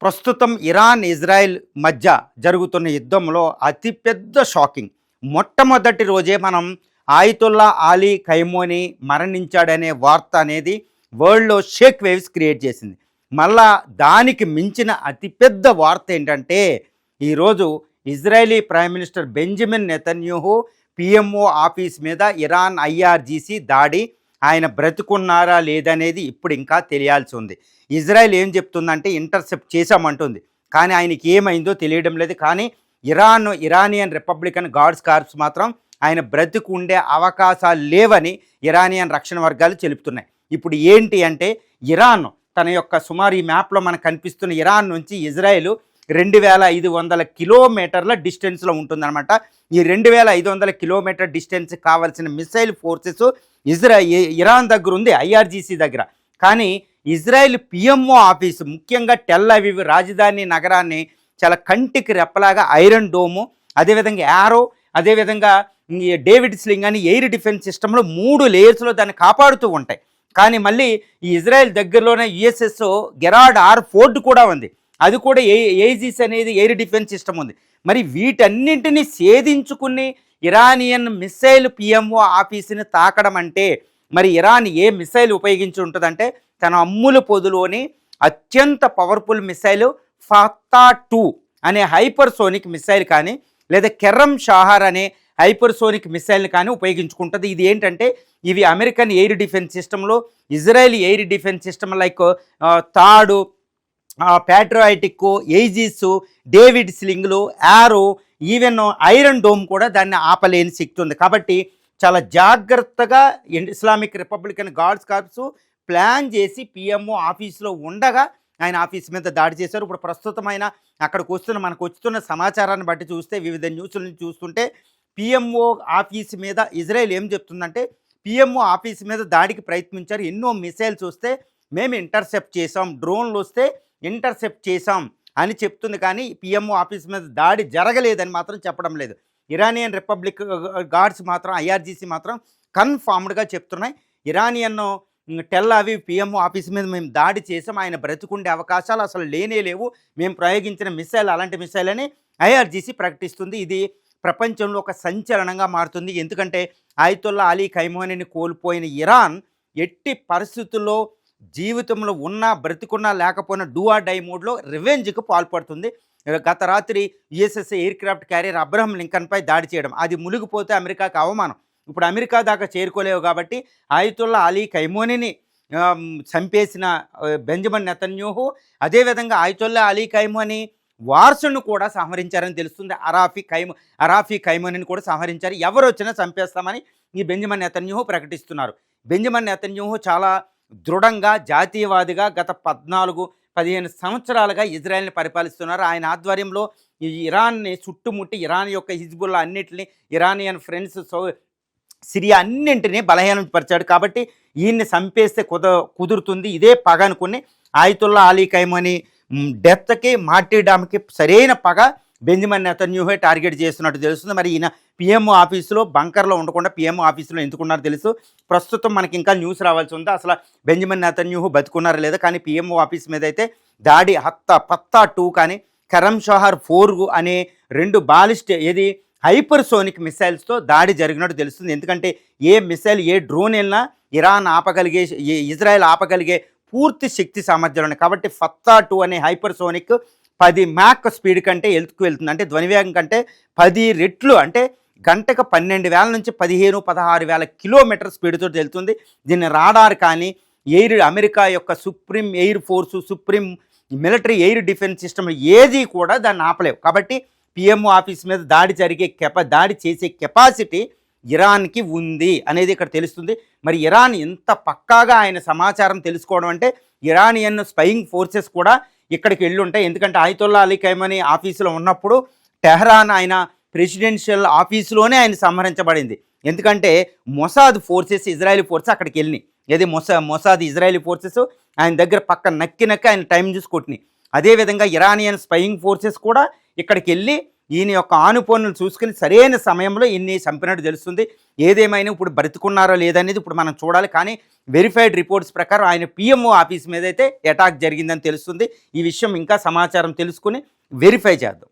ప్రస్తుతం Iran Israel మధ్య జరుగుతున్న యుద్ధంలో అతిపెద్ద షాకింగ్. మొట్టమొదటి రోజే మనం ఆయితుల్లా అలీ ఖైమోని మరణించాడనే వార్త అనేది వరల్డ్లో షేక్ వేవ్స్ క్రియేట్ చేసింది. మళ్ళా దానికి మించిన అతిపెద్ద వార్త ఏంటంటే ఈరోజు Israeli prime minister Benjamin Netanyahu PMO office మీద ఇరాన్ ఐఆర్జీసీ దాడి, ఆయన బ్రతుకున్నారా లేదనేది ఇప్పుడు ఇంకా తెలియాల్సి ఉంది. ఇజ్రాయెల్ ఏం చెప్తుందంటే ఇంటర్సెప్ట్ చేశామంటుంది, కానీ ఆయనకి ఏమైందో తెలియడం లేదు. కానీ ఇరానియన్ రిపబ్లికన్ గార్డ్స్ కార్ప్స్ మాత్రం ఆయన బ్రతుకు ఉండే అవకాశాలు లేవని ఇరానియన్ రక్షణ వర్గాలు చెబుతున్నాయి. ఇప్పుడు ఏంటి అంటే ఇరాన్ తన యొక్క సుమారు ఈ మ్యాప్లో మనకు కనిపిస్తున్న ఇరాన్ నుంచి ఇజ్రాయెల్ 2500 కిలోమీటర్ల డిస్టెన్స్లో ఉంటుందన్నమాట. ఈ 2500 కిలోమీటర్ డిస్టెన్స్ కావాల్సిన మిసైల్ ఫోర్సెస్ ఇరాన్ దగ్గర ఉంది, ఐఆర్జీసీ దగ్గర. కానీ ఇజ్రాయెల్ పిఎంఓ ఆఫీసు, ముఖ్యంగా టెల్ అవీవ్ రాజధాని నగరాన్ని చాలా కంటికి రెప్పలాగా ఐరన్ డోము, అదేవిధంగా యారో, అదేవిధంగా డేవిడ్ స్లింగ్ అని ఎయిర్ డిఫెన్స్ సిస్టంలో 3 లేయర్స్లో దాన్ని కాపాడుతూ ఉంటాయి. కానీ మళ్ళీ ఈ ఇజ్రాయెల్ దగ్గరలోనే యుఎస్ఎస్ గెరార్డ్ ఆర్ ఫోర్డ్ కూడా ఉంది, అది కూడా ఏజిస్ అనేది ఎయిర్ డిఫెన్స్ సిస్టమ్ ఉంది. మరి వీటన్నింటినీ ఛేదించుకుని ఇరానియన్ మిసైల్ పిఎంఓ ఆఫీసుని తాకడం అంటే మరి ఇరాన్ ఏ మిసైల్ ఉపయోగించి ఉంటుందంటే తన అమ్ముల పొదులోని అత్యంత పవర్ఫుల్ మిసైల్ ఫతా-2 అనే హైపర్సోనిక్ మిసైల్ కానీ, లేదా కెర్రం షాహర్ అనే హైపర్సోనిక్ మిసైల్ని కానీ ఉపయోగించుకుంటుంది. ఇది ఏంటంటే ఇవి అమెరికన్ ఎయిర్ డిఫెన్స్ సిస్టంలో, Israel air defence system like థాడ్, ప్యాట్రియాటిక్, ఏజిస్, డేవిడ్ స్లింగ్లు, యారో, ఈవెన్ ఐరన్ డోమ్ కూడా దాన్ని ఆపలేని శక్తి ఉంది. కాబట్టి చాలా జాగ్రత్తగా Islamic Republican Guards Corps plan చేసి పిఎంఓ ఆఫీస్లో ఉండగా ఆయన ఆఫీస్ మీద దాడి చేశారు. ఇప్పుడు ప్రస్తుతం ఆయన అక్కడికి మనకు వస్తున్న సమాచారాన్ని బట్టి చూస్తే, వివిధ న్యూస్లను చూస్తుంటే పిఎంఓ ఆఫీస్ మీద ఇజ్రాయెల్ ఏం చెప్తుందంటే పిఎంఓ ఆఫీస్ మీద దాడికి ప్రయత్నించారు, ఎన్నో మిసైల్స్ వస్తే మేము ఇంటర్సెప్ట్ చేసాం, డ్రోన్లు వస్తే ఇంటర్సెప్ట్ చేసాం అని చెప్తుంది. కానీ పిఎంఓ ఆఫీస్ మీద దాడి జరగలేదని మాత్రం చెప్పడం లేదు. ఇరానియన్ రిపబ్లిక్ గార్డ్స్ మాత్రం, ఐఆర్జీసీ మాత్రం కన్ఫామ్డ్గా చెప్తున్నాయి, Iranian Tel Aviv PMO office మీద మేము దాడి చేసాం, ఆయన బ్రతుకుండే అవకాశాలు అసలు లేనే లేవు, మేము ప్రయోగించిన మిసైల్ అలాంటి మిసైల్ అని ఐఆర్జీసీ ప్రకటిస్తుంది. ఇది ప్రపంచంలో ఒక సంచలనంగా మారుతుంది. ఎందుకంటే ఆయతుల్లా అలీ ఖైమోనీని కోల్పోయిన ఇరాన్ ఎట్టి పరిస్థితుల్లో జీవితంలో ఉన్నా బ్రతికున్నా లేకపోయినా డూ ఆర్ డై మోడ్లో రివెంజ్కి పాల్పడుతుంది. గత రాత్రి USS aircraft carrier Abraham లింకన్పై దాడి చేయడం, అది మునిగిపోతే అమెరికాకి అవమానం. ఇప్పుడు అమెరికా దాకా చేరుకోలేవు కాబట్టి ఆయతుల్లా అలీ ఖైమోనీని చంపేసిన బెంజమిన్ నెతన్యాహు, అదేవిధంగా ఆయతుల్లా అలీ ఖైమోనీ వారసును కూడా సంహరించారని తెలుస్తుంది. అరాఫీ ఖైమోనీని కూడా సంహరించారు, ఎవరు వచ్చినా చంపేస్తామని ఈ బెంజమిన్ నెతన్యాహు ప్రకటిస్తున్నారు. బెంజమిన్ నెతన్యాహు చాలా దృఢంగా జాతీయవాదిగా గత 14-15 సంవత్సరాలుగా ఇజ్రాయెల్ని పరిపాలిస్తున్నారు. ఆయన ఆధ్వర్యంలో ఈ ఇరాన్ని చుట్టుముట్టి ఇరాన్ యొక్క హిజ్బుల్లా అన్నింటినీ, ఇరానియన్ ఫ్రెండ్స్, సిరియా అన్నింటినీ బలహీనపరిచాడు. కాబట్టి ఈయన్ని చంపేస్తే కుదురుతుంది, ఇదే పగ అనుకుని ఆయతుల్లా అలీ ఖైమోనీ డెత్కి, మార్టీర్డమ్కి సరైన పగ బెంజమిన్ నెతన్యాహు టార్గెట్ చేస్తున్నట్టు తెలుస్తుంది. మరి ఈయన పిఎంఓ ఆఫీసులో బంకర్లో ఉండకుండా పిఎంఓ ఆఫీసులో ఎందుకున్నారో తెలుసు. ప్రస్తుతం మనకి ఇంకా న్యూస్ రావాల్సి ఉంది, అసలు బెంజమిన్ నెతన్యాహు బతుకున్నారా లేదా. కానీ పిఎంఓ ఆఫీస్ మీద అయితే దాడి ఫతా-2 కానీ కెర్రం షాహర్ 4 అనే 2 బాలిస్ట్ హైపర్సోనిక్ మిసైల్స్తో దాడి జరిగినట్టు తెలుస్తుంది. ఎందుకంటే ఏ మిసైల్, ఏ డ్రోన్ వెళ్ళినా ఇరాన్ ఆపగలిగే, ఇజ్రాయెల్ ఆపగలిగే పూర్తి శక్తి సామర్థ్యాలు ఉన్నాయి. కాబట్టి ఫతా-2 అనే హైపర్సోనిక్ 10 మ్యాక్ స్పీడ్ కంటే వెళ్తుంది, అంటే ధ్వనివేగం కంటే 10 రెట్లు, అంటే గంటకు 12,000 నుంచి 15,000-16,000 కిలోమీటర్ స్పీడ్తో వెళ్తుంది. దీన్ని రాడార్ కానీ, అమెరికా యొక్క supreme air force, supreme military air defence system ఏది కూడా దాన్ని ఆపలేవు. కాబట్టి పిఎంఓ ఆఫీస్ మీద దాడి చేసే కెపాసిటీ ఇరాన్కి ఉంది అనేది ఇక్కడ తెలుస్తుంది. మరి ఇరాన్ ఎంత పక్కాగా ఆయన సమాచారం తెలుసుకోవడం అంటే ఇరానియన్ స్పైయింగ్ ఫోర్సెస్ కూడా ఇక్కడికి వెళ్ళి ఉంటాయి. ఎందుకంటే ఆయతుల్లా అలీ ఖైమోనీ ఆఫీసులో ఉన్నప్పుడు టెహ్రాన్ ఆయన ప్రెసిడెన్షియల్ ఆఫీసులోనే ఆయన సంహరించబడింది. ఎందుకంటే మొసాద్ ఫోర్సెస్, ఇజ్రాయెలీ ఫోర్సెస్ అక్కడికి వెళ్ళినాయి. మొసాద్ ఇజ్రాయెలీ ఫోర్సెస్ ఆయన దగ్గర పక్క నక్కి ఆయన టైం చూసి కొట్టినాయి. అదేవిధంగా ఇరానియన్ స్పైయింగ్ ఫోర్సెస్ కూడా ఇక్కడికి వెళ్ళి ఈయన యొక్క ఆనుపోనులు చూసుకుని సరైన సమయంలో ఈయన్ని చంపినట్టు తెలుస్తుంది. ఏదేమైనా ఇప్పుడు బ్రతికున్నారో లేదనేది ఇప్పుడు మనం చూడాలి. కానీ వెరిఫైడ్ రిపోర్ట్స్ ప్రకారం ఆయన పిఎంఓ ఆఫీస్ మీద అయితే అటాక్ జరిగిందని తెలుస్తుంది. ఈ విషయం ఇంకా సమాచారం తెలుసుకుని వెరిఫై చేద్దాం.